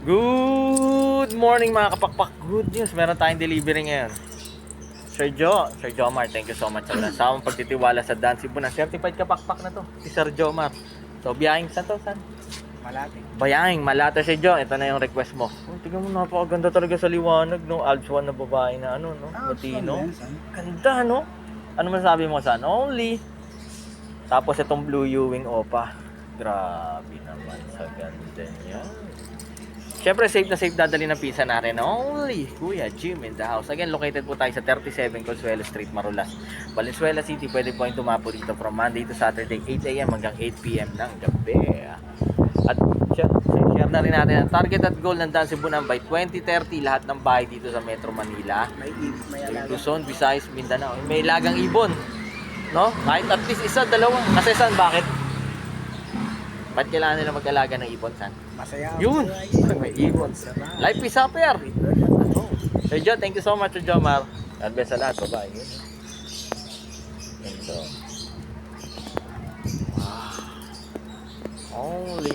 Good morning mga kapakpak. Good news, meron tayong delivery ngayon. Sir Jomar, thank you so much sa samang pagtitiwala sa dance Ibunan. Certified kapakpak na to, si Sir Jomar. So, biyahing sa to, san? Malate. Bayahing, Malate si Jo. Ito na yung request mo. Oh, tingnan mo, napakaganda talaga sa liwanag, no? Alps 1 na babae na ano, no? Latino. Ganda, no? Ano masasabi mo, san? Only. Tapos itong blue Ewing Opa. Grabe naman sa ganda niya. Siyempre, safe na safe dadali ng pizza natin. Only Kuya Jim in the house. Again, located po tayo sa 37 Consuelo Street, Marulas, Valenzuela City. Pwede po yung tumapo dito from Monday to Saturday, 8 a.m. hanggang 8 p.m. ng gabi. At share na rin natin ang target at goal ng Dance Ibunan by 2030. Lahat ng bahay dito sa Metro Manila, May alaga. Luzon, Visayas, Mindanao. May lagang ibon. No? Kahit at least isa, dalawa. Kasi saan? Bakit? Ba't kailangan nila mag-alaga ng ibon? Saan? Masaya. Yun! May ibon. Life is happier! Sir John, thank you so much, Sir Jomar. God bless sa lahat. Bye-bye. Ito. Wow. Only